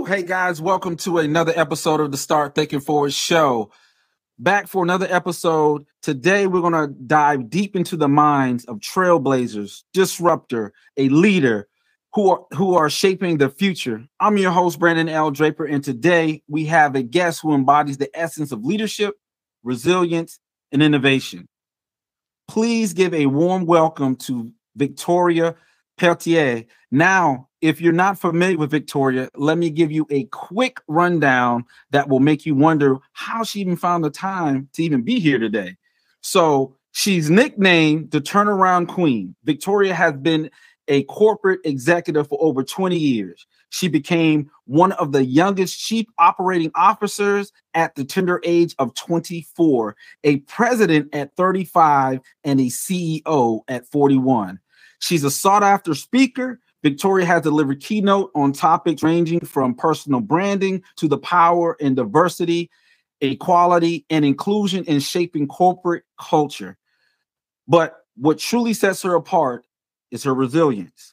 Hey guys, welcome to another episode of the Start Thinking Forward show. Back for another episode. Today, we're going to dive deep into the minds of trailblazers, disruptor, a leader who are shaping the future. I'm your host, Brandon L. Draper, and today we have a guest who embodies the essence of leadership, resilience, and innovation. Please give a warm welcome to Victoria Pelletier. Now, if you're not familiar with Victoria, let me give you a quick rundown that will make you wonder how she even found the time to even be here today. So she's nicknamed the Turnaround Queen. Victoria has been a corporate executive for over 20 years. She became one of the youngest chief operating officers at the tender age of 24, a president at 35, and a CEO at 41. She's a sought-after speaker. Victoria has delivered keynote on topics ranging from personal branding to the power and diversity, equality, and inclusion in shaping corporate culture. But what truly sets her apart is her resilience.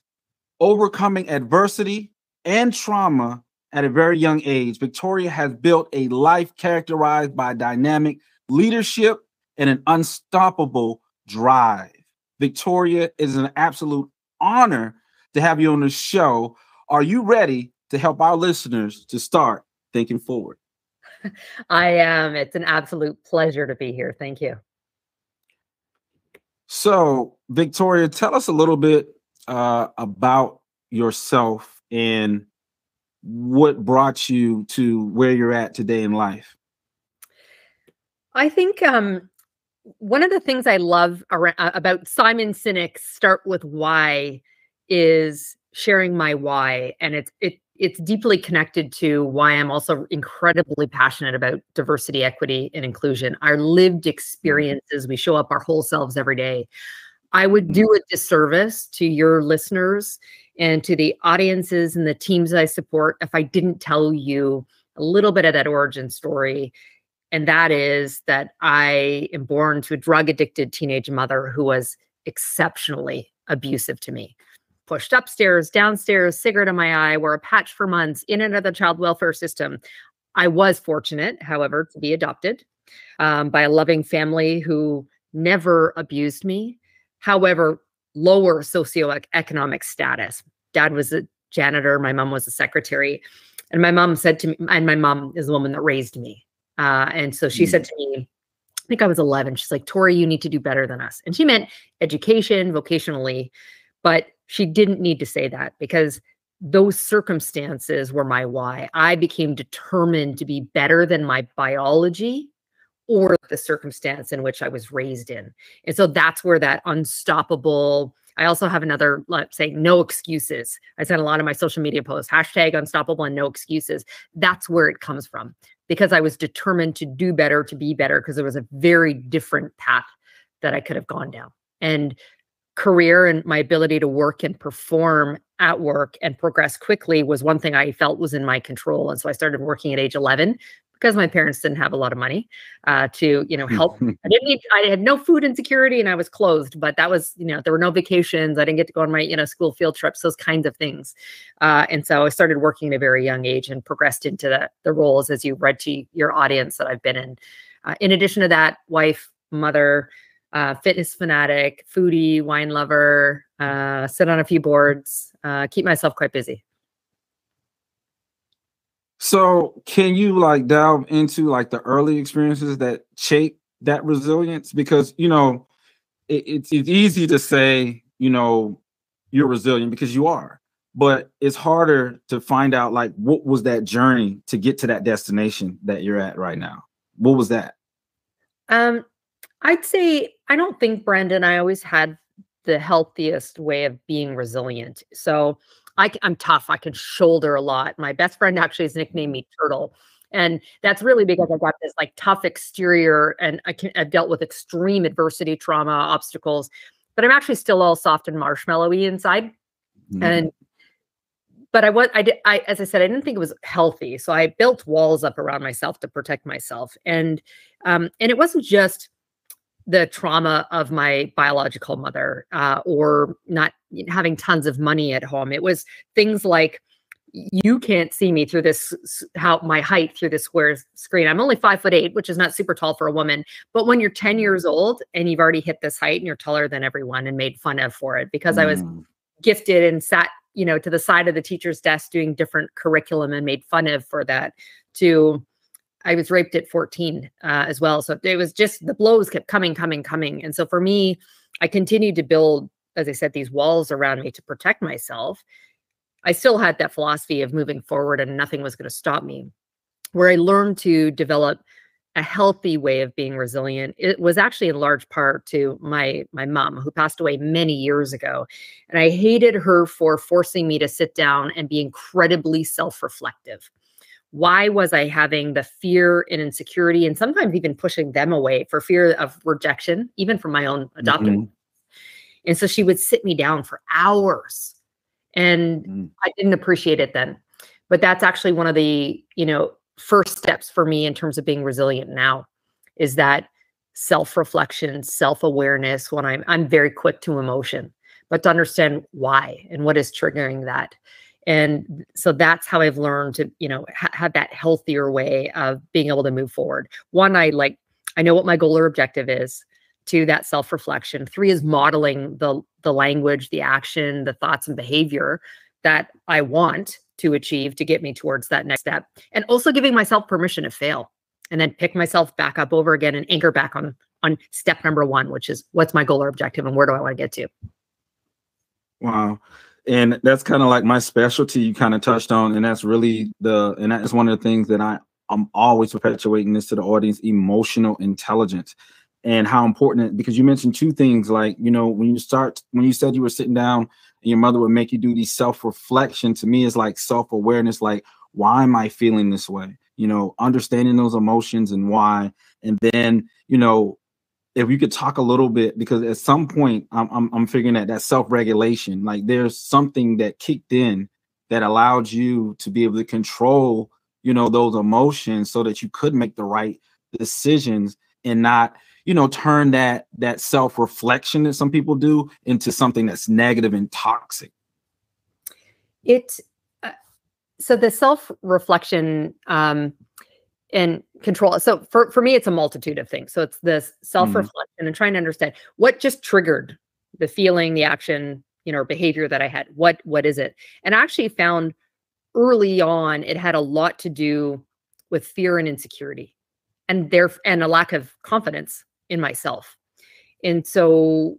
Overcoming adversity and trauma at a very young age, Victoria has built a life characterized by dynamic leadership and an unstoppable drive. Victoria, it is an absolute honor to have you on the show. Are you ready to help our listeners to start thinking forward? I am. It's an absolute pleasure to be here. Thank you. So, Victoria, tell us a little bit about yourself and what brought you to where you're at today in life. I think one of the things I love about Simon Sinek's "Start with Why" is sharing my why, and it's deeply connected to why I'm also incredibly passionate about diversity, equity, and inclusion. Our lived experiences, we show up our whole selves every day. I would do a disservice to your listeners and to the audiences and the teams I support if I didn't tell you a little bit of that origin story. And that is that I am born to a drug-addicted teenage mother who was exceptionally abusive to me. Pushed upstairs, downstairs, cigarette in my eye, wore a patch for months, in and out of the child welfare system. I was fortunate, however, to be adopted by a loving family who never abused me. However, lower socioeconomic status. Dad was a janitor. My mom was a secretary. And my mom said to me, and my mom is the woman that raised me. And so she said to me, I think I was 11. She's like, Tori, you need to do better than us. And she meant education, vocationally. But she didn't need to say that because those circumstances were my why. I became determined to be better than my biology or the circumstance in which I was raised in. And so that's where that unstoppable, I also have another saying, no excuses. I sent a lot of my social media posts, hashtag unstoppable and no excuses. That's where it comes from, because I was determined to do better, to be better, because there was a very different path that I could have gone down. And career and my ability to work and perform at work and progress quickly was one thing I felt was in my control. And so I started working at age 11 because my parents didn't have a lot of money to, help. I had no food insecurity and I was clothed, but that was, there were no vacations. I didn't get to go on my, school field trips, those kinds of things. And so I started working at a very young age and progressed into the roles, as you read to your audience, that I've been in. In addition to that, wife, mother, fitness fanatic, foodie, wine lover, sit on a few boards, keep myself quite busy. So can you delve into the early experiences that shape that resilience? Because, it's easy to say, you're resilient because you are, but it's harder to find out what was that journey to get to that destination that you're at right now? What was that? I'd say, I don't think, Brandon, I always had the healthiest way of being resilient. So I'm tough. I can shoulder a lot. My best friend actually has nicknamed me Turtle. And that's really because I've got this tough exterior and I've dealt with extreme adversity, trauma, obstacles, but I'm actually still all soft and marshmallowy inside. Mm-hmm. But as I said, I didn't think it was healthy. So I built walls up around myself to protect myself. And it wasn't just the trauma of my biological mother or not having tons of money at home. It was things like you can't see me through this, how my height through this square screen. I'm only 5'8", which is not super tall for a woman. But when you're 10 years old and you've already hit this height and you're taller than everyone and made fun of for it because I was gifted and sat, to the side of the teacher's desk doing different curriculum and made fun of for that, to I was raped at 14 as well. So it was just, the blows kept coming. And so for me, I continued to build, as I said, these walls around me to protect myself. I still had that philosophy of moving forward and nothing was going to stop me. Where I learned to develop a healthy way of being resilient, it was actually in large part to my mom, who passed away many years ago. And I hated her for forcing me to sit down and be incredibly self-reflective. Why was I having the fear and insecurity, and sometimes even pushing them away for fear of rejection, even from my own adoptive? And so she would sit me down for hours. And I didn't appreciate it then. But that's actually one of the, first steps for me in terms of being resilient now, is that self-reflection, self-awareness when I'm very quick to emotion, but to understand why and what is triggering that. And so that's how I've learned to, have that healthier way of being able to move forward. One, I know what my goal or objective is. 2, that self-reflection. 3 is modeling the language, the action, the thoughts and behavior that I want to achieve to get me towards that next step. And also giving myself permission to fail and then pick myself back up over again and anchor back on step number 1, which is what's my goal or objective and where do I want to get to? Wow. And that's kind of like my specialty you kind of touched on. And that's really and that's one of the things that I'm always perpetuating this to the audience: emotional intelligence. And how important, because you mentioned 2 things, like, when you said you were sitting down and your mother would make you do these self-reflection, to me is like self-awareness, like, why am I feeling this way? Understanding those emotions and why. And then, if you could talk a little bit, because at some point I'm figuring that self-regulation, like there's something that kicked in that allowed you to be able to control, those emotions so that you could make the right decisions and not, turn that self-reflection that some people do into something that's negative and toxic. So the self-reflection and control. So for me, it's a multitude of things. So it's this self-reflection and trying to understand what just triggered the feeling, the action, or behavior that I had. What is it? And I actually found early on, it had a lot to do with fear and insecurity and a lack of confidence in myself. And so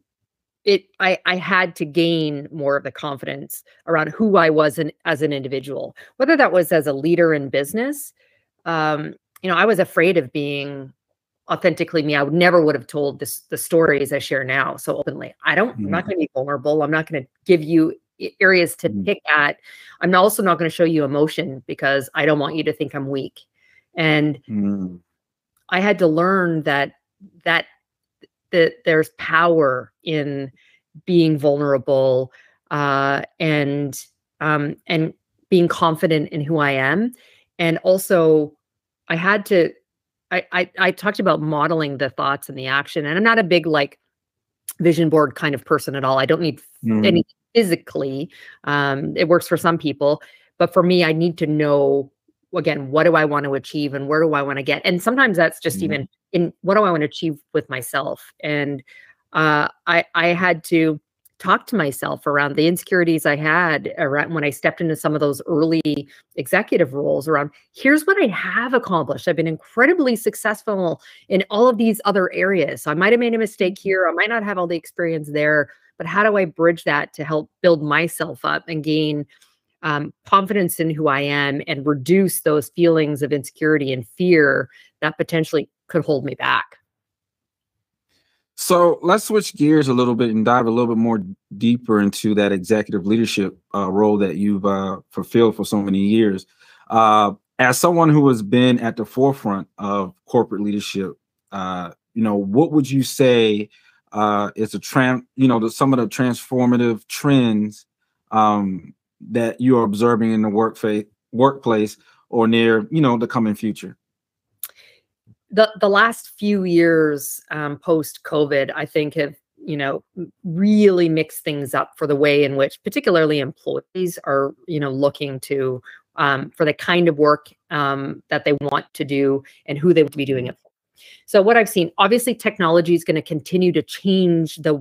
I had to gain more of the confidence around who I was as an individual, whether that was as a leader in business. I was afraid of being authentically me. I would have told the stories I share now so openly. I'm not going to be vulnerable. I'm not going to give you areas to pick at. I'm also not going to show you emotion because I don't want you to think I'm weak. And I had to learn that there's power in being vulnerable and being confident in who I am. And also I had to, I talked about modeling the thoughts and the action, and I'm not a big vision board kind of person at all. I don't need any physically. It works for some people, but for me, I need to know, again, what do I want to achieve and where do I want to get? And sometimes that's just even in what do I want to achieve with myself? And I had to talk to myself around the insecurities I had around when I stepped into some of those early executive roles around, here's what I have accomplished. I've been incredibly successful in all of these other areas. So I might have made a mistake here. I might not have all the experience there, but how do I bridge that to help build myself up and gain confidence in who I am and reduce those feelings of insecurity and fear that potentially could hold me back? So let's switch gears a little bit and dive a little bit more deeper into that executive leadership role that you've fulfilled for so many years. As someone who has been at the forefront of corporate leadership, what would you say is some of the transformative trends that you are observing in the workplace or near, the coming future? The last few years post-COVID, I think, have really mix things up for the way in which particularly employees are, looking to for the kind of work that they want to do and who they want to be doing it for. So what I've seen, obviously technology is going to continue to change the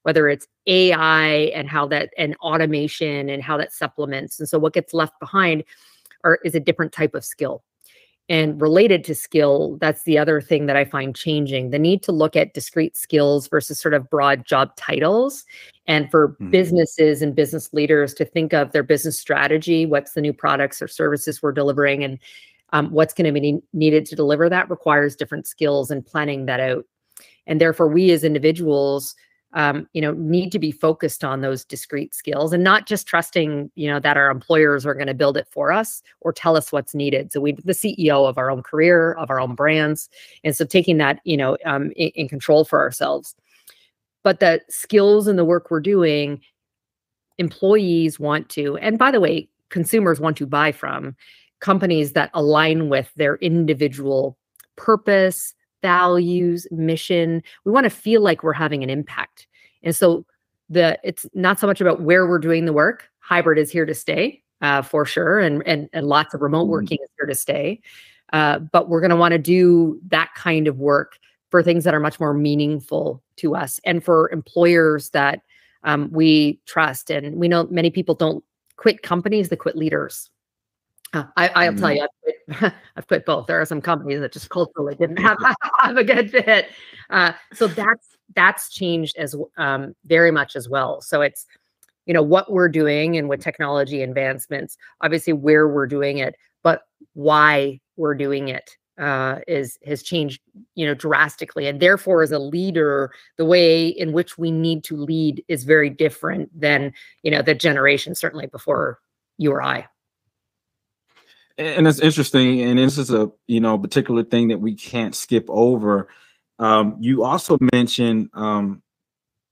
whether it's AI and how that, and automation and how that supplements. And so what gets left behind is a different type of skill. And related to skill, that's the other thing that I find changing, the need to look at discrete skills versus sort of broad job titles. And for businesses and business leaders to think of their business strategy, what's the new products or services we're delivering, and what's going to be needed to deliver that requires different skills and planning that out. And therefore, we as individuals, need to be focused on those discrete skills and not just trusting, that our employers are going to build it for us or tell us what's needed. So we're the CEO of our own career, of our own brands. And so taking that, in control for ourselves. But the skills and the work we're doing, employees want to, and by the way, consumers want to buy from companies that align with their individual purpose, values, mission. We want to feel like we're having an impact. And so it's not so much about where we're doing the work. Hybrid is here to stay, for sure. And lots of remote working is here to stay. But we're going to want to do that kind of work for things that are much more meaningful to us and for employers that we trust. And we know many people don't quit companies, they quit leaders. I'll tell you, I've quit both. There are some companies that just culturally didn't have a good fit. So that's changed as very much as well. So it's, what we're doing and with technology advancements, obviously where we're doing it, but why we're doing it has changed, drastically. And therefore, as a leader, the way in which we need to lead is very different than, the generation certainly before you or I. And it's interesting, and this is a particular thing that we can't skip over. You also mentioned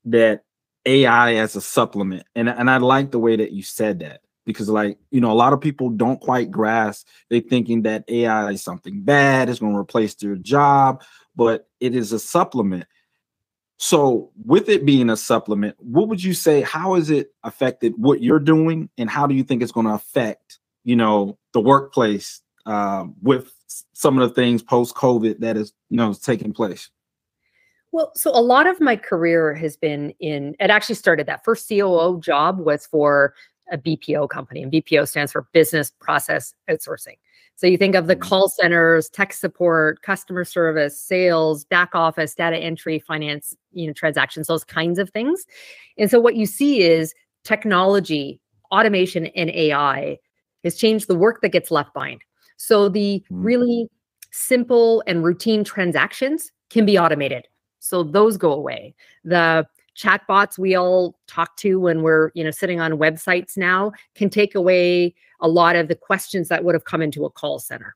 that AI as a supplement, and I like the way that you said that, because a lot of people don't quite grasp. They're thinking that AI is something bad, it's going to replace their job, but it is a supplement. So with it being a supplement, what would you say? How has it affected what you're doing, and how do you think it's going to affect the workplace with some of the things post-COVID that is, taking place? Well, so a lot of my career has been it actually started, that first COO job was for a BPO company, and BPO stands for Business Process Outsourcing. So you think of the call centers, tech support, customer service, sales, back office, data entry, finance, transactions, those kinds of things. And so what you see is technology, automation, and AI has changed the work that gets left behind. So the really simple and routine transactions can be automated. So those go away. The chatbots we all talk to when we're, sitting on websites now can take away a lot of the questions that would have come into a call center.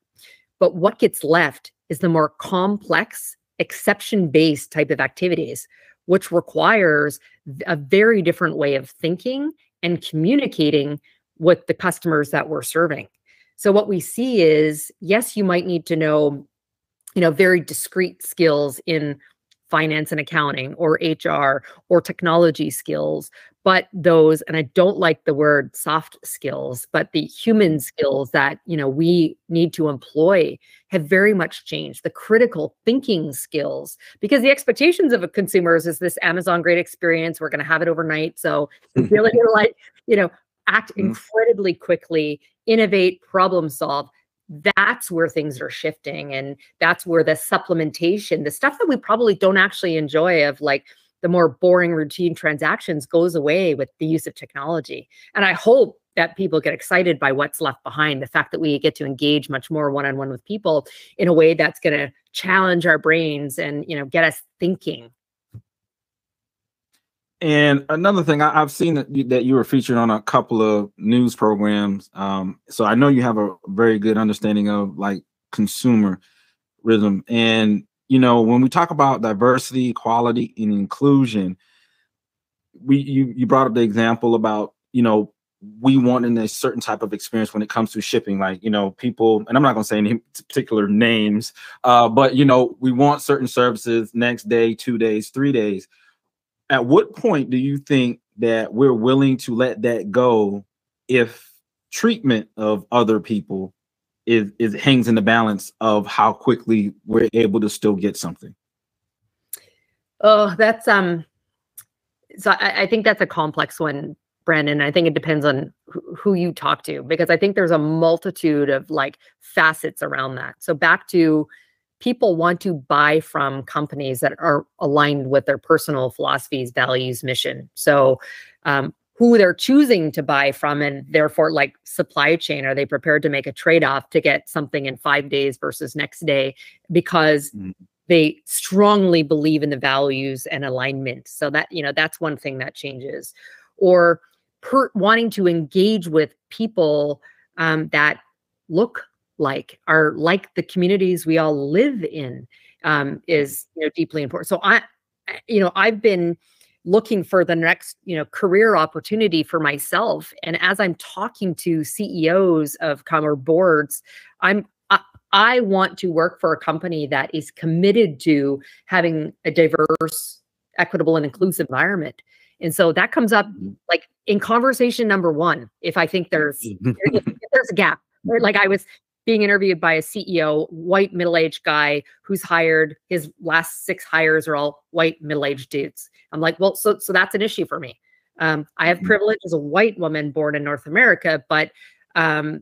But what gets left is the more complex, exception-based type of activities, which requires a very different way of thinking and communicating with the customers that we're serving. So what we see is, yes, you might need to know, very discrete skills in finance and accounting or HR or technology skills, but those, and I don't like the word soft skills, but the human skills that, we need to employ have very much changed. The critical thinking skills, because the expectations of a consumers is this Amazon great experience. We're going to have it overnight. So we really act incredibly quickly, innovate, problem solve. That's where things are shifting. And that's where the supplementation, the stuff that we probably don't actually enjoy of the more boring routine transactions, goes away with the use of technology. And I hope that people get excited by what's left behind, the fact that we get to engage much more one-on-one with people in a way that's going to challenge our brains and, get us thinking. And another thing, I've seen that you were featured on a couple of news programs. So I know you have a very good understanding of consumerism. And, when we talk about diversity, equality, and inclusion, you brought up the example about, we want in a certain type of experience when it comes to shipping, people, and I'm not going to say any particular names, but, we want certain services next day, 2 days, 3 days. at what point do you think that we're willing to let that go if treatment of other people is hangs in the balance of how quickly we're able to still get something? Oh, that's so I think that's a complex one, Brandon. I think it depends on who you talk to, because I think there's a multitude of like facets around that. So back to, people want to buy from companies that are aligned with their personal philosophies, values, mission. So who they're choosing to buy from, and therefore like supply chain, are they prepared to make a trade-off to get something in 5 days versus next day, because they strongly believe in the values and alignment. So that, that's one thing that changes. Or wanting to engage with people that look are like the communities we all live in, is deeply important. So I've been looking for the next career opportunity for myself, and as I'm talking to CEOs of or boards, I want to work for a company that is committed to having a diverse, equitable, and inclusive environment. And so that comes up like in conversation number one, if I think there's a gap. Like, I was being interviewed by a CEO, white middle-aged guy who's hired, his last 6 hires are all white middle-aged dudes. I'm like, well, so that's an issue for me. I have privilege as a white woman born in North America, but and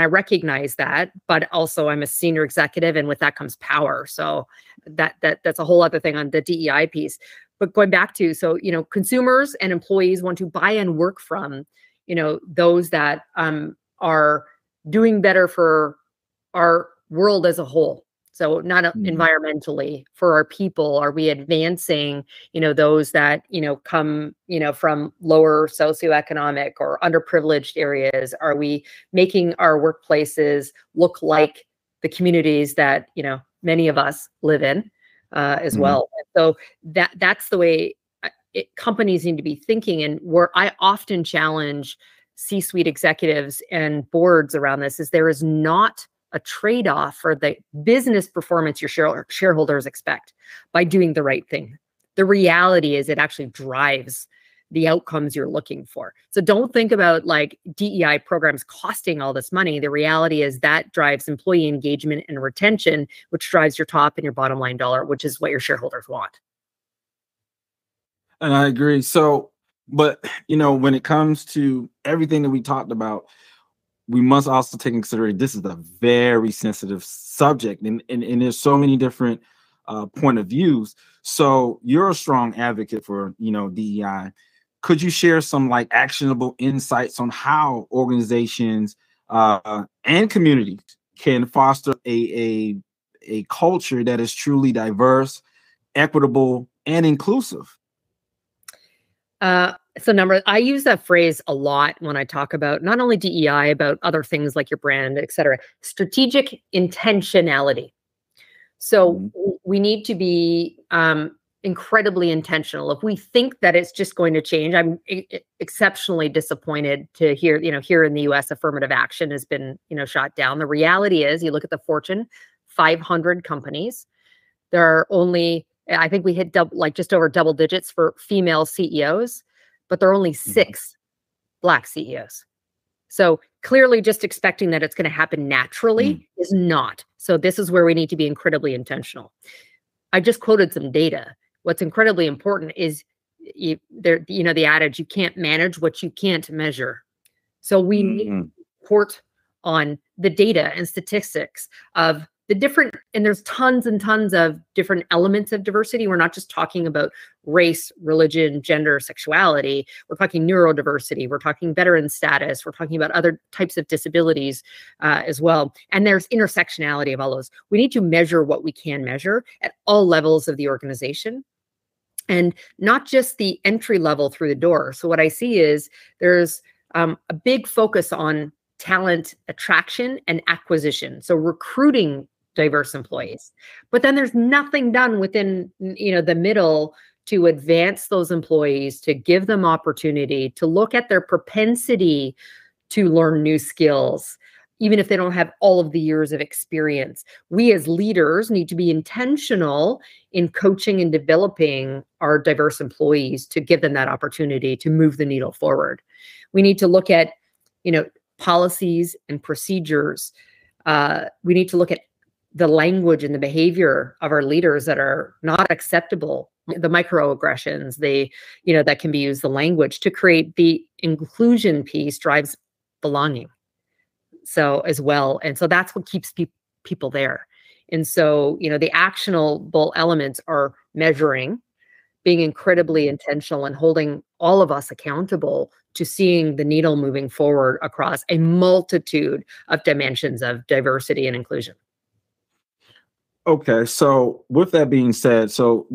I recognize that, but also I'm a senior executive, and with that comes power. So that's a whole other thing on the DEI piece. But going back to, so consumers and employees want to buy and work from those that are doing better for our world as a whole. So not environmentally, for our people, are we advancing, those that, come, from lower socioeconomic or underprivileged areas? Are we making our workplaces look like the communities that, many of us live in as well? And so that's the way companies need to be thinking. And where I often challenge C-suite executives and boards around this is, there is not a trade-off for the business performance your shareholders expect by doing the right thing. The reality is it actually drives the outcomes you're looking for. So don't think about like DEI programs costing all this money. The reality is that drives employee engagement and retention, which drives your top and your bottom line dollar, which is what your shareholders want. And I agree. So, but when it comes to everything that we talked about, we must also take into consideration this is a very sensitive subject, and there's so many different point of views. So you're a strong advocate for DEI. Could you share some like actionable insights on how organizations and communities can foster a culture that is truly diverse, equitable, and inclusive? I use that phrase a lot when I talk about not only DEI, about other things like your brand, et cetera. Strategic intentionality. So we need to be incredibly intentional. If we think that it's just going to change, I'm exceptionally disappointed to hear, here in the US, affirmative action has been, shot down. The reality is, you look at the Fortune 500 companies, there are only, I think we hit just over double digits for female CEOs, but there are only 6 Black CEOs. So clearly just expecting that it's going to happen naturally is not. So this is where we need to be incredibly intentional. I just quoted some data. What's incredibly important is the adage, you can't manage what you can't measure. So we need to report on the data and statistics of the different, and there's tons and tons of different elements of diversity. We're not just talking about race, religion, gender, sexuality. We're talking neurodiversity. We're talking veteran status. We're talking about other types of disabilities as well. And there's intersectionality of all those. We need to measure what we can measure at all levels of the organization, and not just the entry level through the door. So what I see is there's a big focus on talent attraction and acquisition. So recruiting diverse employees, but then there's nothing done within, the middle to advance those employees, to give them opportunity, to look at their propensity to learn new skills, even if they don't have all of the years of experience. We as leaders need to be intentional in coaching and developing our diverse employees to give them that opportunity to move the needle forward. We need to look at, policies and procedures. We need to look at the language and the behavior of our leaders that are not acceptable, the microaggressions, that can be used, the language to create the inclusion piece drives belonging. So as well. And so that's what keeps people there. And so, the actionable elements are measuring, being incredibly intentional and holding all of us accountable to seeing the needle moving forward across a multitude of dimensions of diversity and inclusion. Okay, so with that being said, so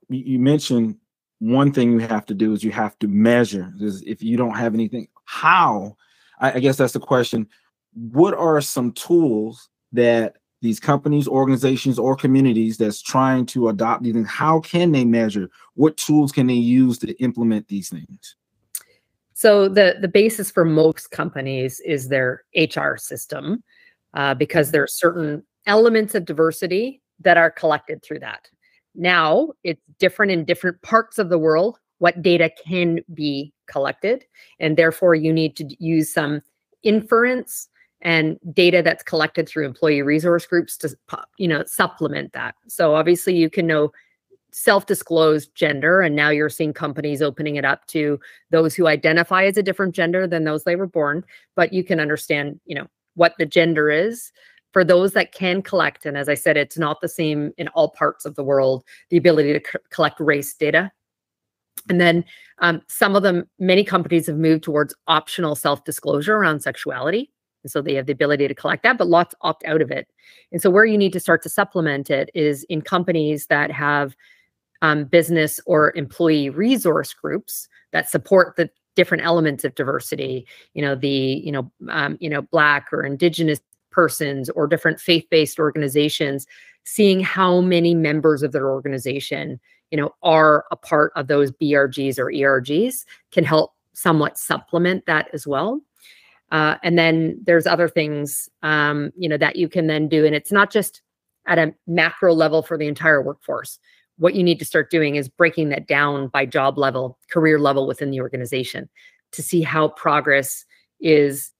you mentioned one thing you have to do is you have to measure. If you don't have anything, how? I guess that's the question. What are some tools that these companies, organizations, or communities that's trying to adopt these things, how can they measure? What tools can they use to implement these things? So the basis for most companies is their HR system, because there are certain elements of diversity that are collected through that. Now, it's different in different parts of the world, what data can be collected, and therefore you need to use some inference and data that's collected through employee resource groups to, supplement that. So obviously you can know self-disclosed gender, and now you're seeing companies opening it up to those who identify as a different gender than those they were born, but you can understand, what the gender is for those that can collect. And as I said, it's not the same in all parts of the world, the ability to collect race data. And then many companies have moved towards optional self-disclosure around sexuality. And so they have the ability to collect that, but lots opt out of it. And so where you need to start to supplement it is in companies that have business or employee resource groups that support the different elements of diversity, Black or Indigenous persons or different faith-based organizations, seeing how many members of their organization, are a part of those BRGs or ERGs can help somewhat supplement that as well. And then there's other things, that you can then do. And it's not just at a macro level for the entire workforce. What you need to start doing is breaking that down by job level, career level within the organization to see how progress is,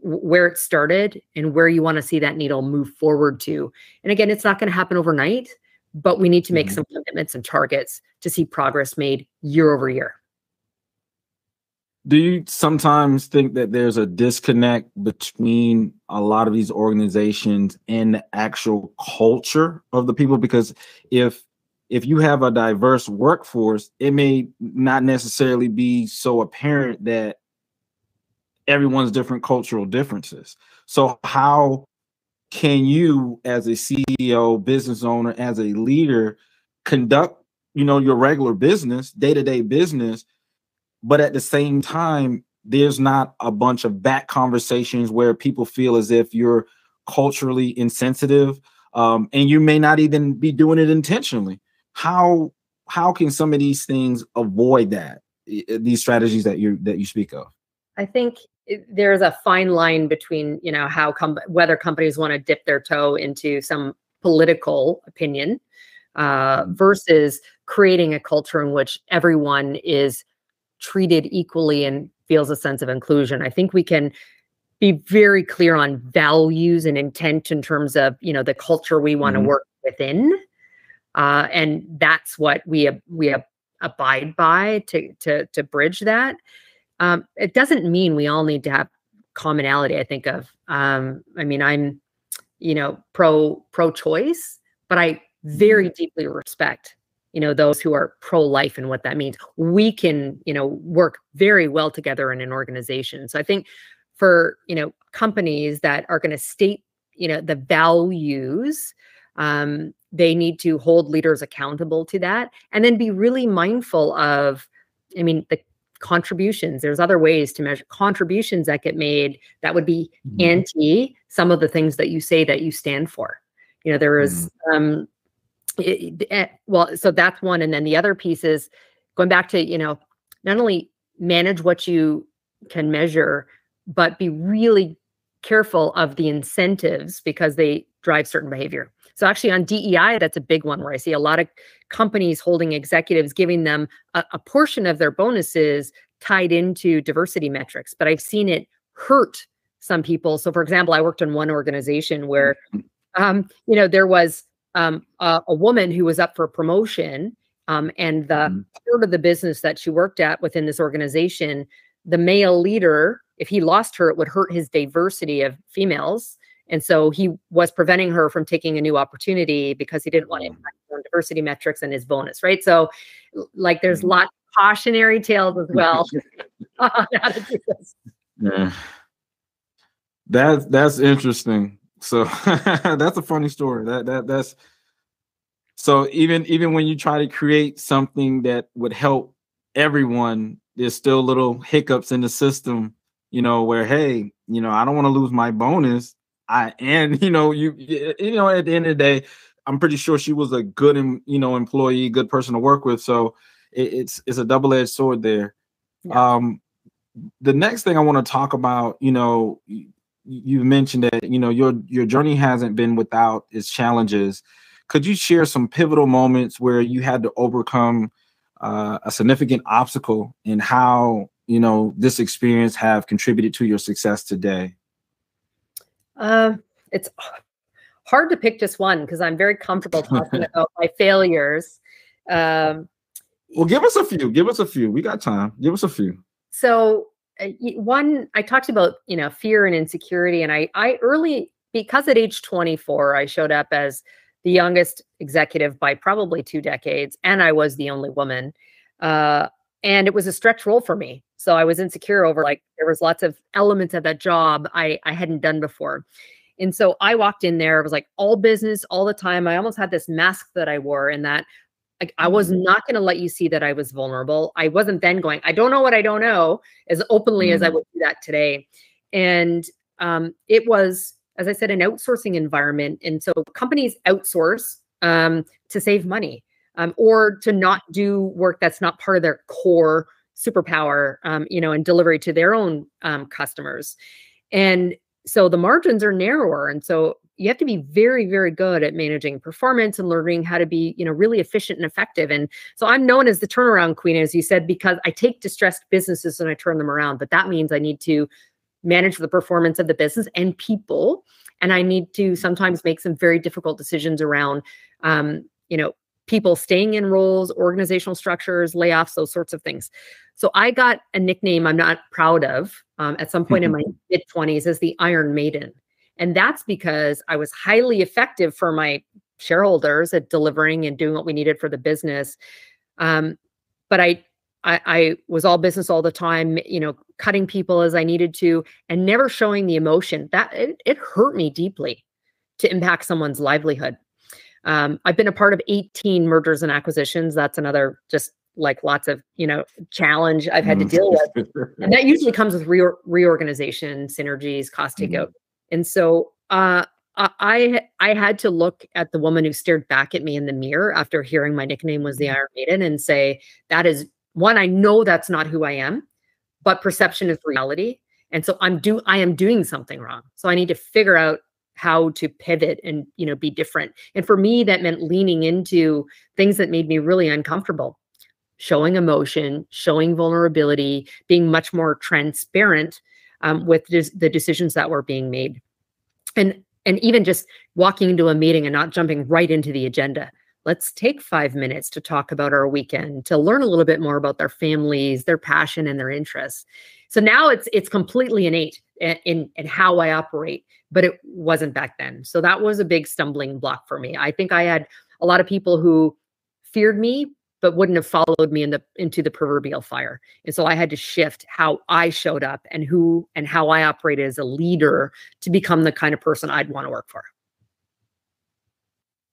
where it started and where you want to see that needle move forward to. And again, it's not going to happen overnight, but we need to make some commitments and targets to see progress made year over year. Do you sometimes think that there's a disconnect between a lot of these organizations and the actual culture of the people? Because if you have a diverse workforce, it may not necessarily be so apparent that everyone's different cultural differences. So how can you, as a CEO, business owner, as a leader, conduct, your regular business, day-to-day business, but at the same time, there's not a bunch of back conversations where people feel as if you're culturally insensitive, and you may not even be doing it intentionally. How can some of these things avoid that? These strategies that you speak of? I think there's a fine line between, whether companies want to dip their toe into some political opinion versus creating a culture in which everyone is treated equally and feels a sense of inclusion. I think we can be very clear on values and intent in terms of, the culture we want to work within. And that's what we abide by to bridge that. It doesn't mean we all need to have commonality. I think of, I'm, pro-choice, but I very deeply respect, those who are pro-life and what that means. We can, work very well together in an organization. So I think for, companies that are going to state, the values, they need to hold leaders accountable to that and then be really mindful of, the contributions. There's other ways to measure contributions that get made that would be anti some of the things that you say that you stand for. There is, so that's one. And then the other piece is going back to, not only manage what you can measure, but be really careful of the incentives because they drive certain behavior. So actually on DEI, that's a big one where I see a lot of companies holding executives, giving them a portion of their bonuses tied into diversity metrics. But I've seen it hurt some people. So for example, I worked in one organization where, there was a woman who was up for promotion, and the part of the business that she worked at within this organization, the male leader, if he lost her, it would hurt his diversity of females. And so he was preventing her from taking a new opportunity because he didn't want to impact on diversity metrics and his bonus, right? So like there's lots of cautionary tales as well on how to do this. Yeah. That's interesting. So that's a funny story. That's so even when you try to create something that would help everyone, there's still little hiccups in the system, where, hey, I don't want to lose my bonus. At the end of the day, I'm pretty sure she was a good, employee, good person to work with. So it's a double-edged sword there. Yeah. The next thing I want to talk about, you mentioned that, your journey hasn't been without its challenges. Could you share some pivotal moments where you had to overcome a significant obstacle and how, this experience have contributed to your success today? It's hard to pick just one because I'm very comfortable talking about my failures. Well, give us a few. Give us a few. We got time. Give us a few. So one, I talked about, fear and insecurity. And I early, because at age 24, I showed up as the youngest executive by probably 2 decades. And I was the only woman. And it was a stretch role for me. So I was insecure over, there was lots of elements of that job I hadn't done before. And so I walked in there, it was like all business all the time. I almost had this mask that I wore, and that I was not going to let you see that I was vulnerable. I wasn't then going, I don't know what I don't know, as openly as I would do that today. And it was, as I said, an outsourcing environment. And so companies outsource to save money. Or to not do work that's not part of their core superpower, and delivery to their own customers. And so the margins are narrower. And so you have to be very, very good at managing performance and learning how to be, really efficient and effective. And so I'm known as the turnaround queen, as you said, because I take distressed businesses and I turn them around. But that means I need to manage the performance of the business and people. And I need to sometimes make some very difficult decisions around, people staying in roles, organizational structures, layoffs, those sorts of things. So I got a nickname I'm not proud of at some point in my mid-20s as the Iron Maiden. And that's because I was highly effective for my shareholders at delivering and doing what we needed for the business. But I was all business all the time, cutting people as I needed to and never showing the emotion. That it hurt me deeply to impact someone's livelihood. I've been a part of 18 mergers and acquisitions. That's another just lots of, challenge I've had to deal with. And that usually comes with reorganization, synergies, cost takeout. And so I had to look at the woman who stared back at me in the mirror after hearing my nickname was the Iron Maiden and say, that is one, I know that's not who I am, but perception is reality. And so I am doing something wrong. So I need to figure out how to pivot and, be different. And for me, that meant leaning into things that made me really uncomfortable, showing emotion, showing vulnerability, being much more transparent with the decisions that were being made. And even just walking into a meeting and not jumping right into the agenda. Let's take 5 minutes to talk about our weekend, to learn a little bit more about their families, their passion, and their interests. So now it's completely innate in how I operate, but it wasn't back then. So that was a big stumbling block for me. I think I had a lot of people who feared me, but wouldn't have followed me into the proverbial fire. And so I had to shift how I showed up and how I operated as a leader to become the kind of person I'd want to work for.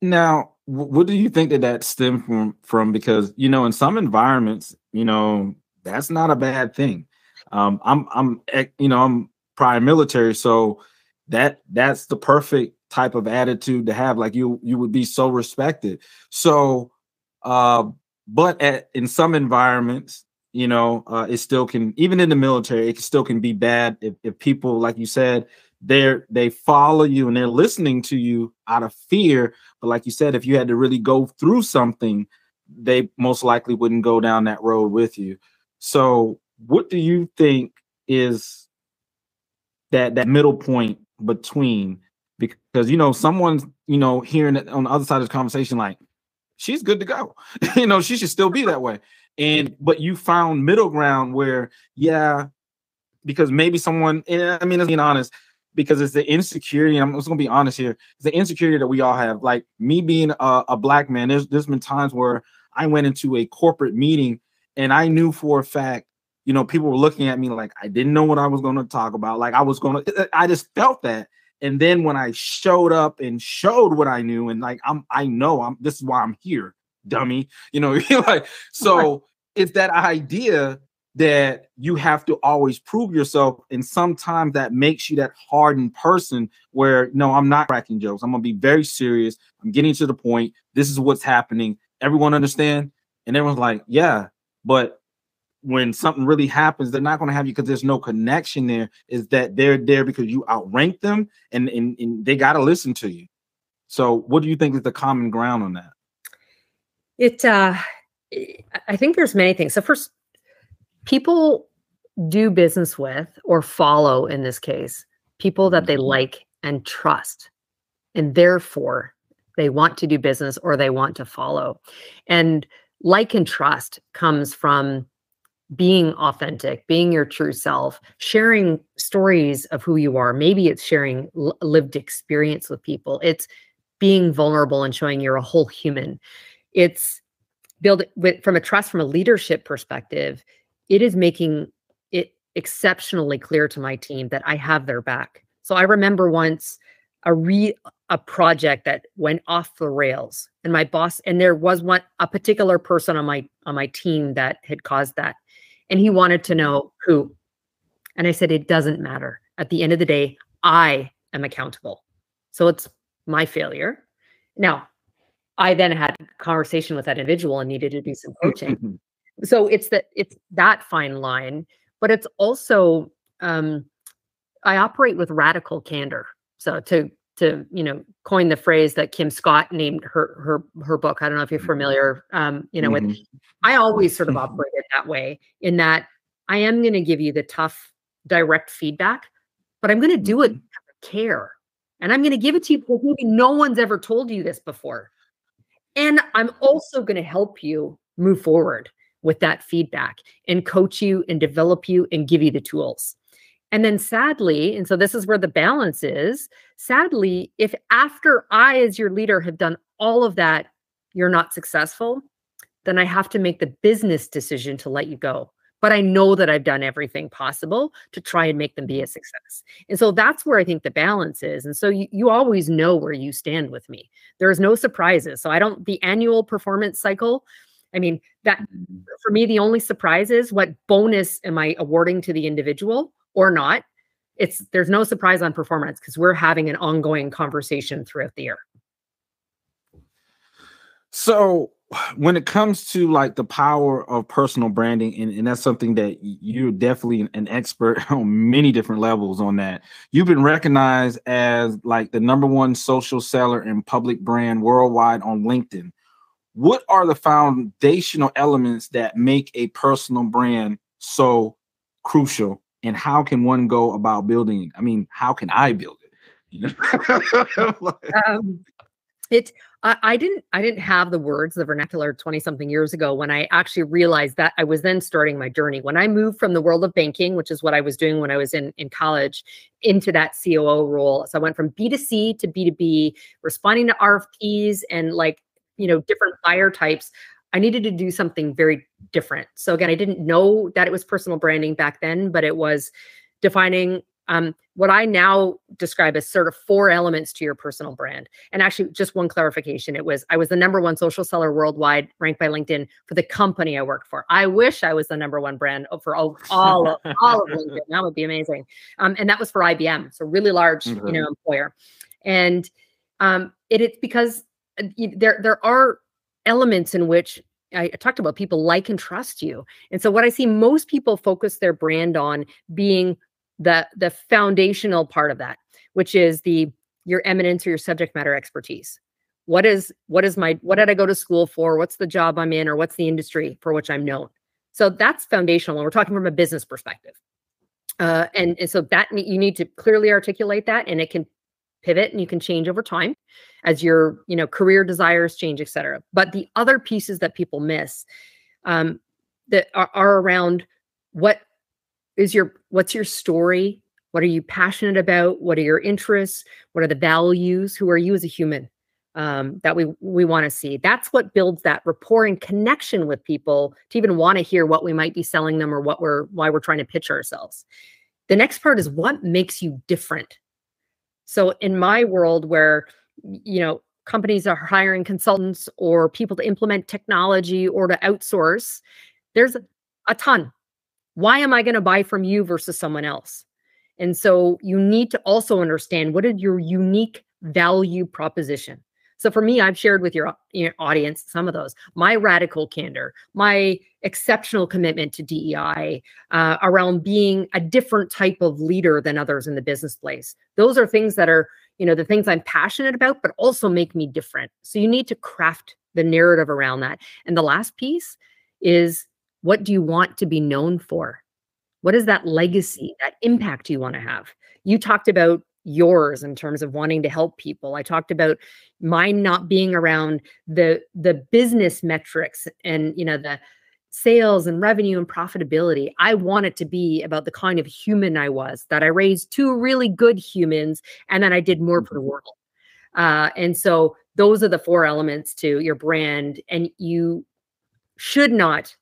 Now, what do you think that stemmed from? Because, in some environments, that's not a bad thing. I'm prior military, so that's the perfect type of attitude to have. Like you would be so respected. So, but in some environments, it still can, even in the military, it still can be bad if people, like you said, they follow you and they're listening to you out of fear. But like you said, if you had to really go through something, they most likely wouldn't go down that road with you. So what do you think is that middle point between, because someone's hearing it on the other side of this conversation, like, she's good to go. She should still be that way. But you found middle ground where, yeah, because maybe someone, I mean, let's be honest, because it's the insecurity. I'm just gonna be honest here. It's the insecurity that we all have. Like me being a Black man, there's been times where I went into a corporate meeting and I knew for a fact, people were looking at me like I didn't know what I was going to talk about. Like I just felt that. And then when I showed up and showed what I knew, and like this is why I'm here, dummy. Like, so it's that idea that you have to always prove yourself, and sometimes that makes you that hardened person where, no, I'm not cracking jokes. I'm gonna be very serious. I'm getting to the point. This is what's happening. Everyone understand? And everyone's like, yeah, but when something really happens, they're not going to have you because there's no connection there. Is that they're there because you outrank them and they got to listen to you. So what do you think is the common ground on that? I think there's many things. So first, people do business with, or follow in this case, people that they like and trust. And therefore they want to do business or they want to follow. And like and trust comes from being authentic, being your true self, sharing stories of who you are. Maybe it's sharing lived experience with people. It's being vulnerable and showing you're a whole human. It's from a leadership perspective, it is making it exceptionally clear to my team that I have their back. So I remember once a project that went off the rails, and my boss, and there was a particular person on my team that had caused that. And he wanted to know who. And I said, it doesn't matter. At the end of the day, I am accountable. So it's my failure. Now, I then had a conversation with that individual and needed to do some coaching. So it's that fine line, but it's also, I operate with radical candor. So to coin the phrase that Kim Scott named her book. I don't know if you're familiar, with, I always sort of operated that way, in that I am going to give you the tough, direct feedback, but I'm going to do it with care. And I'm going to give it to you because maybe no one's ever told you this before. And I'm also going to help you move forward with that feedback and coach you and develop you and give you the tools. And then sadly, and so this is where the balance is, sadly, if after I, as your leader, have done all of that, you're not successful, then I have to make the business decision to let you go. But I know that I've done everything possible to try and make them be a success. And so that's where I think the balance is. And so you always know where you stand with me. There's no surprises. So the annual performance cycle, I mean, that for me, the only surprise is what bonus am I awarding to the individual or not. There's no surprise on performance because we're having an ongoing conversation throughout the year. So when it comes to like the power of personal branding, and that's something that you're definitely an expert on many different levels on that. You've been recognized as like the #1 social seller and public brand worldwide on LinkedIn. What are the foundational elements that make a personal brand so crucial, and how can one go about building it? I mean, how can I build it? I didn't have the words, the vernacular 20-something years ago when I actually realized that I was then starting my journey. When I moved from the world of banking, which is what I was doing when I was in college, into that COO role. So I went from B2C to B2B, responding to RFPs and different buyer types. I needed to do something very different. So again, I didn't know that it was personal branding back then, but it was defining what I now describe as sort of 4 elements to your personal brand. And actually, just one clarification, I was the #1 social seller worldwide, ranked by LinkedIn for the company I worked for. I wish I was the #1 brand for all of LinkedIn. That would be amazing. And that was for IBM, so really large, employer. And it's because there are elements in which I talked about people like and trust you. And so what I see most people focus their brand on being the foundational part of that. which is your eminence or your subject matter expertise. What did I go to school for? What's the job I'm in, or what's the industry for which I'm known? So that's foundational. And we're talking from a business perspective. And so that you need to clearly articulate that, and it can pivot and you can change over time as your, career desires change, et cetera. But the other pieces that people miss, that are around what's your story? What are you passionate about? What are your interests? What are the values? Who are you as a human? That we want to see. That's what builds that rapport and connection with people to even want to hear what we might be selling them, or why we're trying to pitch ourselves. The next part is what makes you different. So in my world, where companies are hiring consultants or people to implement technology or to outsource, there's a ton. Why am I going to buy from you versus someone else? And so you need to also understand, what is your unique value proposition? So for me, I've shared with your audience some of those. My radical candor, my exceptional commitment to DEI, around being a different type of leader than others in the business place. Those are things that are, the things I'm passionate about, but also make me different. So you need to craft the narrative around that. And the last piece is, what do you want to be known for? What is that legacy, that impact you want to have? You talked about yours in terms of wanting to help people. I talked about mine not being around the business metrics and the sales and revenue and profitability. I want it to be about the kind of human I was, that I raised two really good humans, and then I did more for the world. And so those are the 4 elements to your brand, and you should not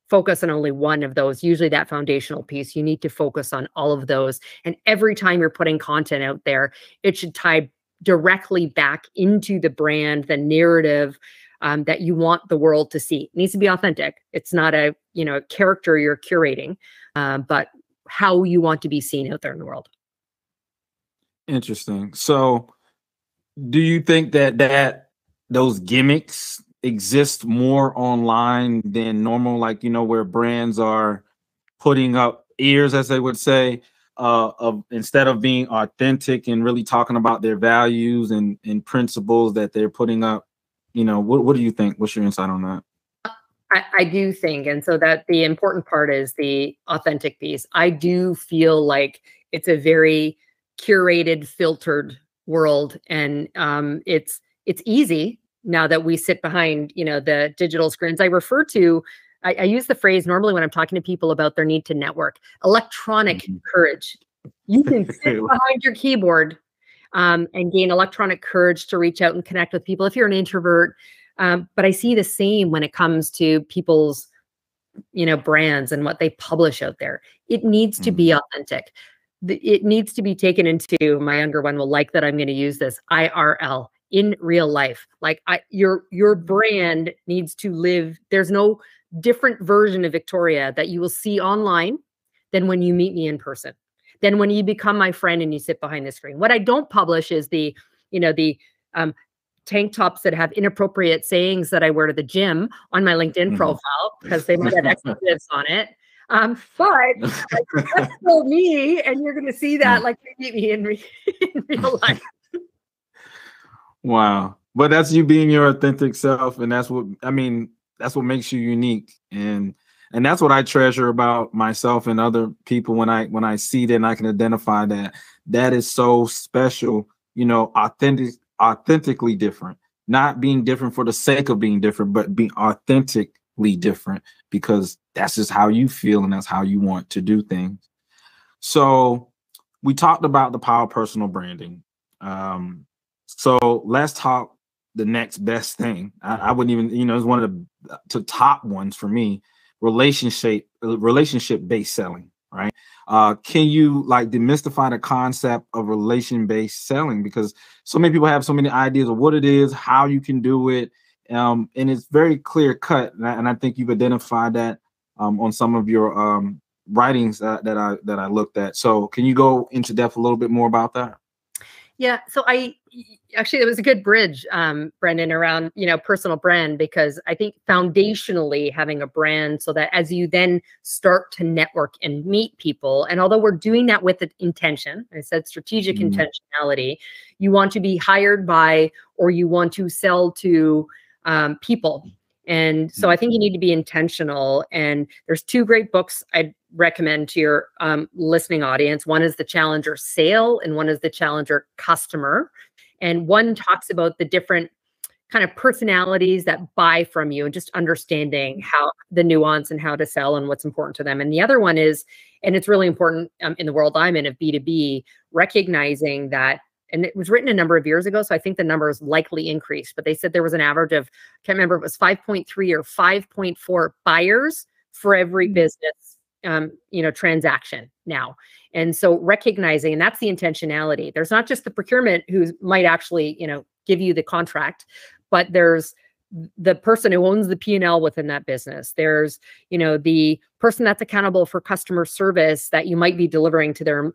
focus on only one of those. Usually that foundational piece, you need to focus on all of those. And every time you're putting content out there, it should tie directly back into the brand, the narrative that you want the world to see. It needs to be authentic. It's not a character you're curating, but how you want to be seen out there in the world. Interesting. So do you think that those gimmicks exist more online than normal, like, where brands are putting up ears, as they would say, of instead of being authentic and really talking about their values and principles that they're putting up? What do you think? What's your insight on that? I do think, and so that the important part is the authentic piece. I do feel like it's a very curated, filtered world, and it's easy now that we sit behind the digital screens. I use the phrase normally when I'm talking to people about their need to network: electronic courage. You can sit behind your keyboard and gain electronic courage to reach out and connect with people if you're an introvert. But I see the same when it comes to people's brands and what they publish out there. It needs to be authentic. It needs to be taken into, my younger one will like that I'm going to use this, IRL, in real life. Like your brand needs to live. There's no different version of Victoria that you will see online than when you meet me in person, than when you become my friend and you sit behind the screen. What I don't publish is the tank tops that have inappropriate sayings that I wear to the gym on my LinkedIn profile, because they might have expletives on it. But that's still me, and you're going to see that like you meet me in real life. Wow. But that's you being your authentic self. And that's what makes you unique. And that's what I treasure about myself and other people, when I see that and I can identify that is so special, authentically different, not being different for the sake of being different, but being authentically different, because that's just how you feel and that's how you want to do things. So we talked about the power of personal branding. So let's talk the next best thing. I wouldn't even, it's one of the top ones for me, relationship-based selling, right? Can you demystify the concept of relation-based selling? Because so many people have so many ideas of what it is, how you can do it. And it's very clear cut. And I think you've identified that on some of your writings that I looked at. So can you go into depth a little bit more about that? Yeah. So actually, it was a good bridge, Brendan, around, personal brand, because I think foundationally having a brand so that as you then start to network and meet people, and although we're doing that with intention, I said strategic intentionality, you want to be hired by, or you want to sell to people. And so I think you need to be intentional. And there's two great books I'd recommend to your listening audience. One is The Challenger Sale, and one is The Challenger Customer. And one talks about the different kind of personalities that buy from you and just understanding how the nuance and how to sell and what's important to them. And the other one is, and it's really important in the world I'm in of B2B, recognizing that, and it was written a number of years ago, so I think the number is likely increased, but they said there was an average of, I can't remember if it was 5.3 or 5.4 buyers for every business transaction now. And so recognizing, and that's the intentionality. There's not just the procurement who might actually, give you the contract, but there's the person who owns the P&L within that business. There's, the person that's accountable for customer service that you might be delivering to their,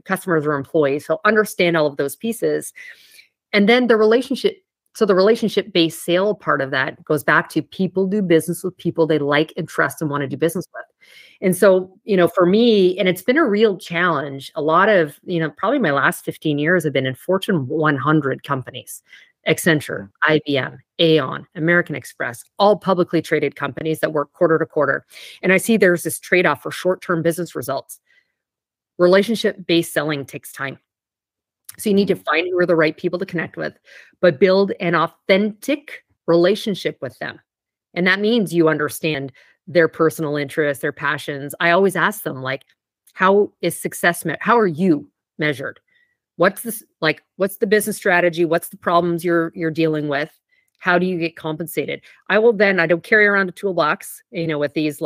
customers or employees. So understand all of those pieces. And then the relationship. So the relationship-based sale part of that goes back to people do business with people they like and trust and want to do business with. And so, for me, and it's been a real challenge, a lot of, probably my last 15 years have been in Fortune 100 companies, Accenture, IBM, Aon, American Express, all publicly traded companies that work quarter to quarter. And I see there's this trade-off for short-term business results. Relationship-based selling takes time. So you need to find who are the right people to connect with, but build an authentic relationship with them. And that means you understand their personal interests, their passions. I always ask them, like, how is success how are you measured? What's the business strategy? What's the problems you're dealing with? How do you get compensated? I don't carry around a toolbox, with these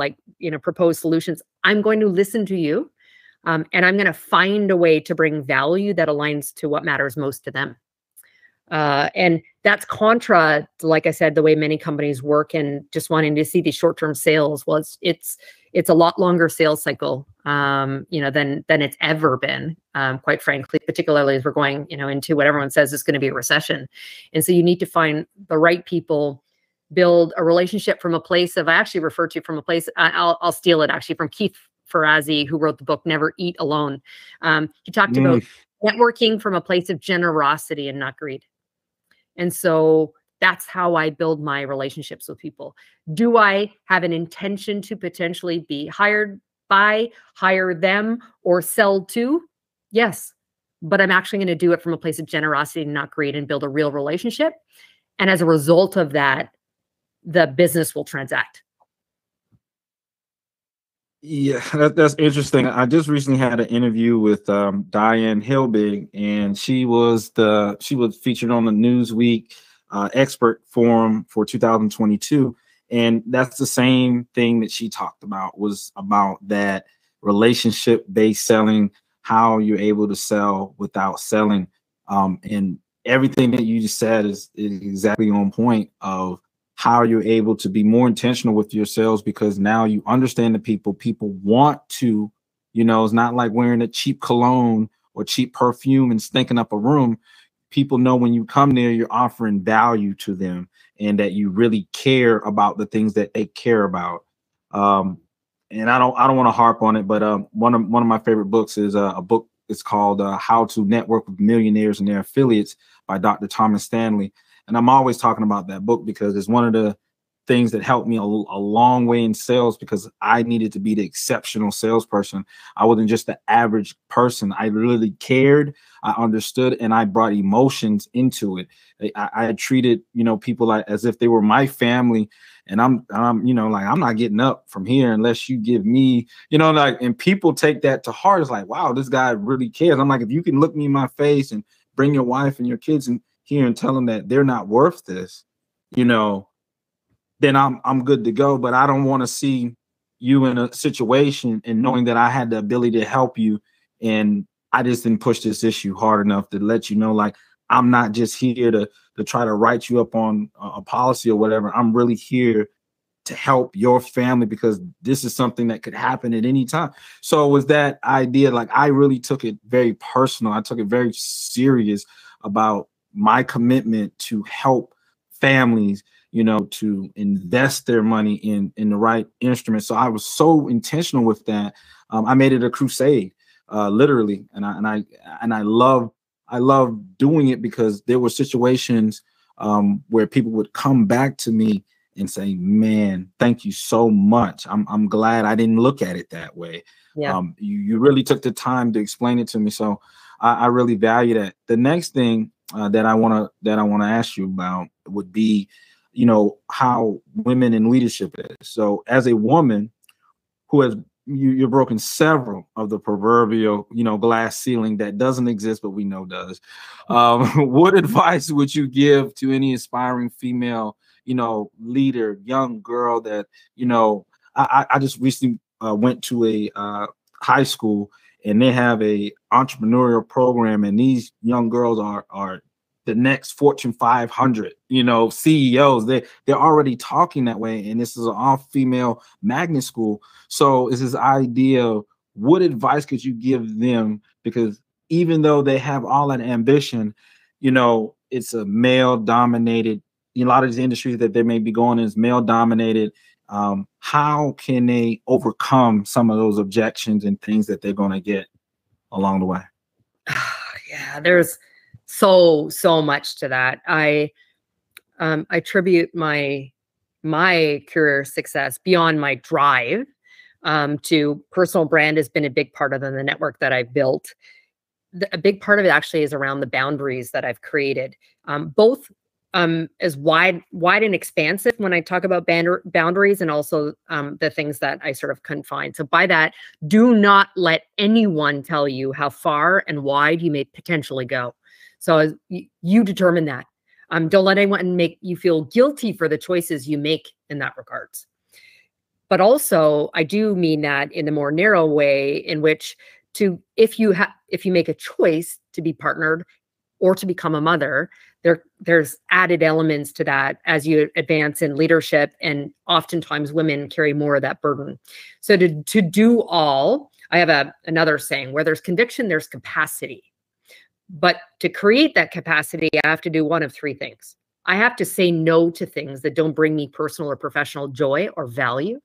proposed solutions. I'm going to listen to you. And I'm going to find a way to bring value that aligns to what matters most to them. And that's contra, like I said, the way many companies work and just wanting to see these short-term sales. Well, it's a lot longer sales cycle, than it's ever been, quite frankly, particularly as we're going, into what everyone says is going to be a recession. And so you need to find the right people, build a relationship from a place of, I actually refer to from a place, I'll steal it actually from Keith Ferrazzi, who wrote the book Never Eat Alone. He talked about networking from a place of generosity and not greed. And so that's how I build my relationships with people. Do I have an intention to potentially be hired by, hire them, or sell to? Yes. But I'm actually going to do it from a place of generosity and not greed and build a real relationship. And as a result of that, the business will transact. Yeah, that's interesting. I just recently had an interview with Diane Hilbig, and she was featured on the Newsweek Expert Forum for 2022, and that's the same thing that she talked about, was about that relationship-based selling, how you're able to sell without selling, and everything that you just said is exactly on point of how you're able to be more intentional with your sales, because now you understand the people want to, it's not like wearing a cheap cologne or cheap perfume and stinking up a room. People know when you come there, you're offering value to them and that you really care about the things that they care about. And I don't want to harp on it, but one of my favorite books is a book. It's called How to Network with Millionaires and Their Affiliates by Dr. Thomas Stanley. And I'm always talking about that book because it's one of the things that helped me a long way in sales, because I needed to be the exceptional salesperson. I wasn't just the average person. I really cared, I understood, and I brought emotions into it. I treated, people as if they were my family. And I'm not getting up from here unless you give me, and people take that to heart. It's like, wow, this guy really cares. I'm like, if you can look me in my face and bring your wife and your kids in here and tell them that they're not worth this, then I'm good to go. But I don't want to see you in a situation and knowing that I had the ability to help you, and I just didn't push this issue hard enough to let you know, like, I'm not just here to try to write you up on a policy or whatever. I'm really here to help your family, because this is something that could happen at any time. So it was that idea, like I really took it very personal. I took it very serious about my commitment to help families, you know, to invest their money in the right instrument. So I was so intentional with that. I made it a crusade, literally, and I love doing it, because there were situations where people would come back to me and say, "Man, thank you so much. I'm glad I didn't look at it that way. Yeah. You really took the time to explain it to me." So I really value that. The next thing that I wanna ask you about would be, you know, how women in leadership is. So as a woman who has you've broken several of the proverbial, you know, glass ceiling that doesn't exist, but we know does. What advice would you give to any aspiring female, you know, leader, young girl that, you know, I just recently went to a high school, and they have a entrepreneurial program, and these young girls are the next Fortune 500, you know, CEOs. They're already talking that way, and this is an all-female magnet school. So it's this idea of, what advice could you give them? Because even though they have all that ambition, you know, it's a male-dominated. A lot of these industries that they may be going in is male-dominated. How can they overcome some of those objections and things that they're going to get along the way? Yeah, there's so much to that. I attribute my career success beyond my drive to personal brand has been a big part of the network that I've built. A big part of it actually is around the boundaries that I've created, both as wide and expansive when I talk about boundaries, and also the things that I sort of confine. So by that, do not let anyone tell you how far and wide you may potentially go. So you determine that. Don't let anyone make you feel guilty for the choices you make in that regards. But also, I do mean that in a more narrow way, in which if you make a choice to be partnered or to become a mother, there's added elements to that as you advance in leadership, and oftentimes women carry more of that burden. So to do all, I have another saying: where there's conviction, there's capacity. But to create that capacity, I have to do one of three things. I have to say no to things that don't bring me personal or professional joy or value,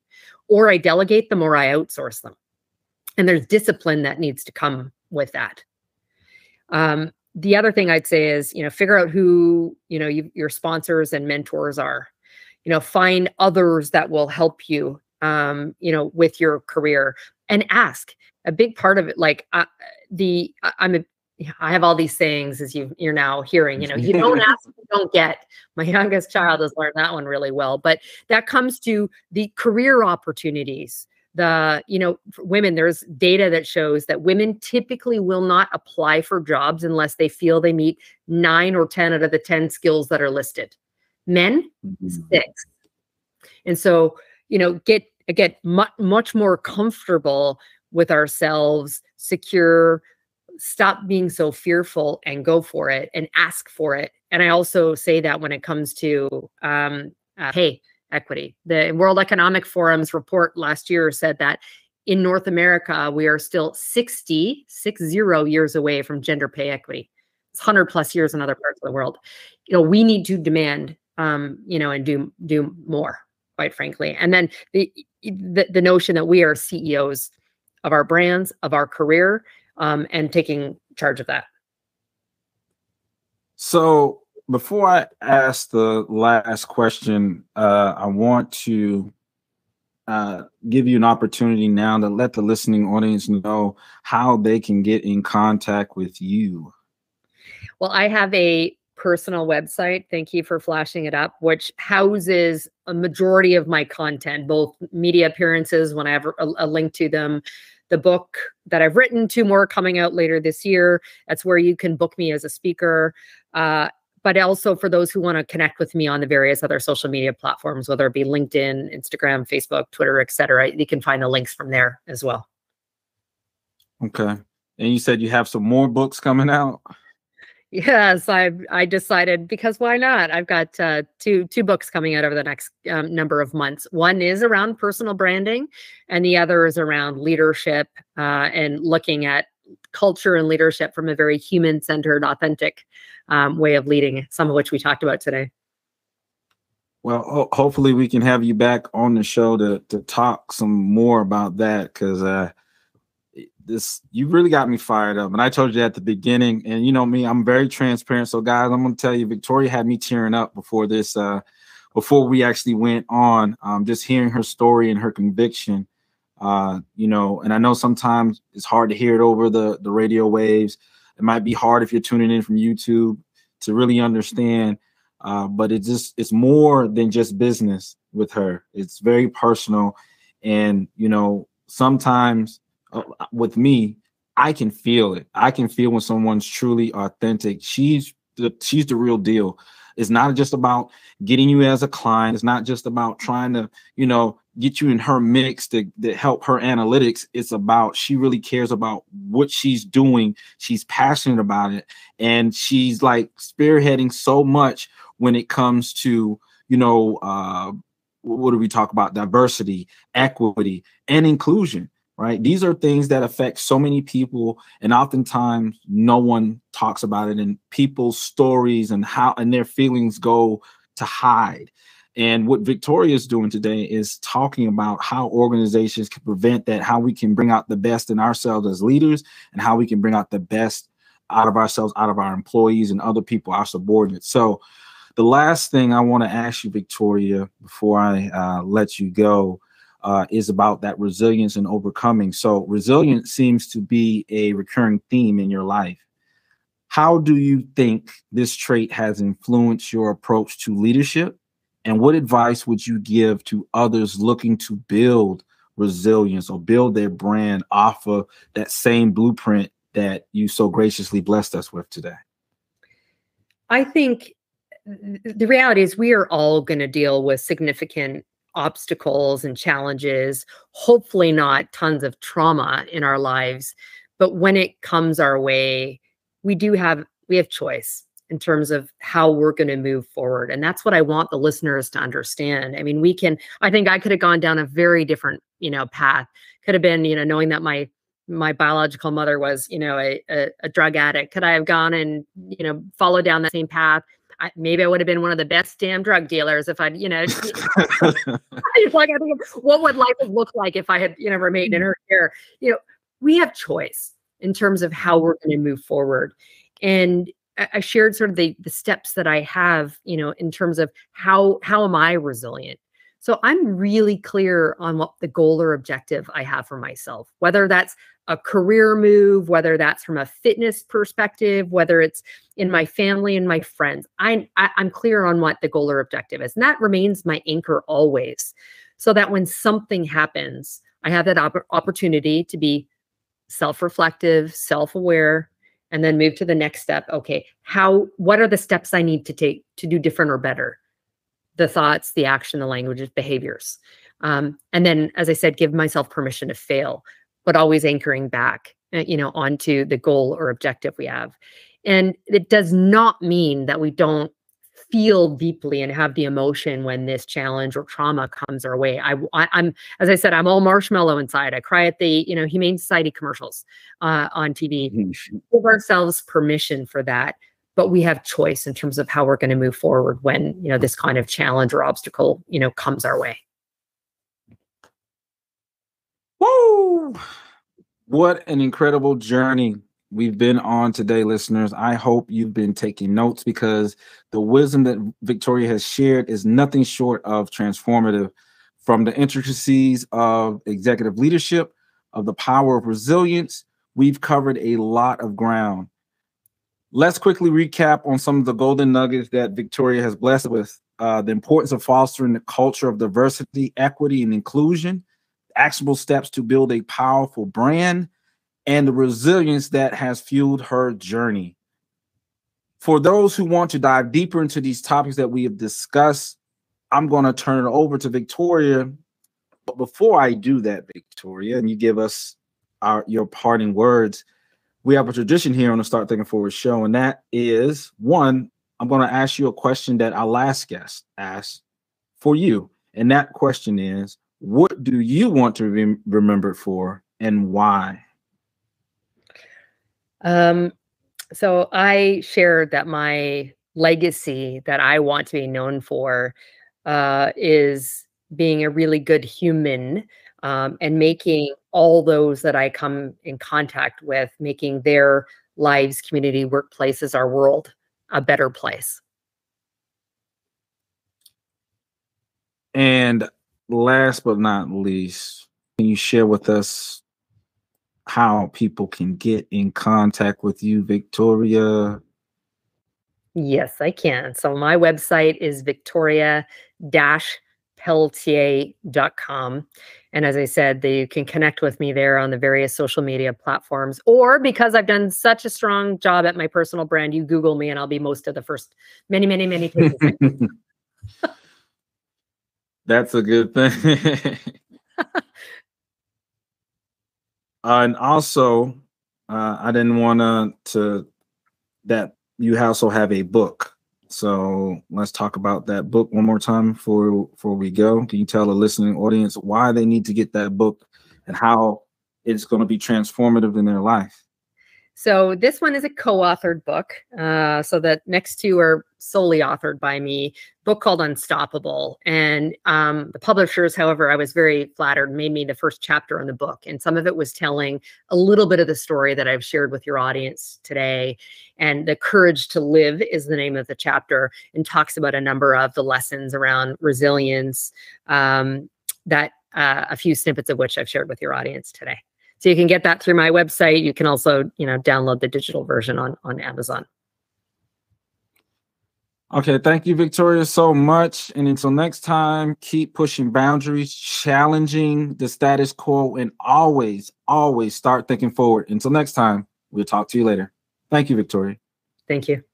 or I delegate them, or I outsource them. And there's discipline that needs to come with that. The other thing I'd say is, you know, figure out who, you know, your sponsors and mentors are. You know, find others that will help you, you know, with your career, and ask. A big part of it, like I have all these sayings, as you're now hearing, you know, you don't ask, you don't get. My youngest child has learned that one really well, but that comes to the career opportunities. You know, for women, there's data that shows that women typically will not apply for jobs unless they feel they meet 9 or 10 out of the 10 skills that are listed. Men, 6. And so, you know, get much more comfortable with ourselves, secure, stop being so fearful, and go for it and ask for it. And I also say that when it comes to pay equity. The World Economic Forum's report last year said that in North America, we are still 60 years away from gender pay equity. It's 100 plus years in other parts of the world. You know, we need to demand, you know, and do more, quite frankly. And then the notion that we are CEOs of our brands, of our career, and taking charge of that. So before I ask the last question, I want to give you an opportunity now to let the listening audience know how they can get in contact with you. Well, I have a personal website, thank you for flashing it up, which houses a majority of my content, both media appearances when I have a link to them, the book that I've written, 2 more coming out later this year. That's where you can book me as a speaker. But also for those who want to connect with me on the various other social media platforms, whether it be LinkedIn, Instagram, Facebook, Twitter, etc., you can find the links from there as well. Okay. And you said you have some more books coming out? Yes, I decided because why not? I've got two books coming out over the next number of months. One is around personal branding, and the other is around leadership and looking at culture and leadership from a very human-centered, authentic way of leading. Some of which we talked about today. Well, hopefully we can have you back on the show to talk some more about that, because you really got me fired up. And I told you at the beginning, and you know me, I'm very transparent. So guys, I'm going to tell you, Victoria had me tearing up before this, before we actually went on, just hearing her story and her conviction, you know, and I know sometimes it's hard to hear it over the radio waves. It might be hard if you're tuning in from YouTube to really understand, but it's more than just business with her. It's very personal. And, you know, sometimes with me, I can feel it. I can feel when someone's truly authentic. She's the real deal. It's not just about getting you as a client. It's not just about trying to, you know, get you in her mix to help her analytics. It's about, she really cares about what she's doing. She's passionate about it. And she's like spearheading so much when it comes to, you know, what do we talk about? Diversity, equity, and inclusion. Right? These are things that affect so many people, and oftentimes no one talks about it, and people's stories and their feelings go to hide. And what Victoria is doing today is talking about how organizations can prevent that, how we can bring out the best in ourselves as leaders, and how we can bring out the best out of ourselves, out of our employees and other people, our subordinates. So the last thing I want to ask you, Victoria, before I let you go, is about that resilience and overcoming. So resilience seems to be a recurring theme in your life. How do you think this trait has influenced your approach to leadership? And what advice would you give to others looking to build resilience or build their brand off of that same blueprint that you so graciously blessed us with today? I think the reality is we are all going to deal with significant obstacles and challenges, hopefully not tons of trauma in our lives, but when it comes our way, we have choice in terms of how we're going to move forward. And that's what I want the listeners to understand. I mean, I think I could have gone down a very different, path. Could have been, knowing that my biological mother was, a drug addict. Could I have gone and, followed down that same path? Maybe I would have been one of the best damn drug dealers if I'd, it's like, I think, what would life have looked like if I had, remained in her care? We have choice in terms of how we're going to move forward. And I shared sort of the steps that I have, in terms of how am I resilient? So I'm really clear on what the goal or objective I have for myself, whether that's a career move, whether that's from a fitness perspective, whether it's in my family and my friends. I'm clear on what the goal or objective is. And that remains my anchor always. So that when something happens, I have that opportunity to be self-reflective, self-aware, and then move to the next step. Okay, what are the steps I need to take to do different or better? The thoughts, the action, the languages, behaviors. And then, as I said, give myself permission to fail, but always anchoring back, onto the goal or objective we have. And it does not mean that we don't feel deeply and have the emotion when this challenge or trauma comes our way. I'm, as I said, I'm all marshmallow inside. I cry at the, Humane Society commercials on TV. Give ourselves permission for that, but we have choice in terms of how we're going to move forward when, this kind of challenge or obstacle, comes our way. Woo! What an incredible journey we've been on today, listeners. I hope you've been taking notes, because the wisdom that Victoria has shared is nothing short of transformative. From the intricacies of executive leadership, of the power of resilience, we've covered a lot of ground. Let's quickly recap on some of the golden nuggets that Victoria has blessed with. The importance of fostering the culture of diversity, equity, and inclusion, actionable steps to build a powerful brand, and the resilience that has fueled her journey. For those who want to dive deeper into these topics that we have discussed, I'm going to turn it over to Victoria. But before I do that, Victoria, and you give us your parting words, we have a tradition here on the Start Thinking Forward show, and that is one, I'm going to ask you a question that our last guest asked for you. And that question is, what do you want to be remembered for and why? So I shared that my legacy that I want to be known for is being a really good human, and making all those that I come in contact with, making their lives, community, workplaces, our world a better place. And last but not least, can you share with us how people can get in contact with you, Victoria? Yes, I can. So my website is victoria-pelletier.com. And as I said, you can connect with me there on the various social media platforms. Or because I've done such a strong job at my personal brand, you Google me and I'll be most of the first many, many, many pages. That's a good thing. And also, I didn't want to that you also have a book. So let's talk about that book one more time before we go. Can you tell the listening audience why they need to get that book and how it's going to be transformative in their life? So this one is a co-authored book. So that next two are solely authored by me. Book called Unstoppable. And the publishers, however, I was very flattered, made me the first chapter in the book. And some of it was telling a little bit of the story that I've shared with your audience today. And The Courage to Live is the name of the chapter, and talks about a number of the lessons around resilience, that a few snippets of which I've shared with your audience today. So you can get that through my website. You can also, download the digital version on Amazon. Okay, thank you, Victoria, so much. And until next time, keep pushing boundaries, challenging the status quo, and always, always start thinking forward. Until next time, we'll talk to you later. Thank you, Victoria. Thank you.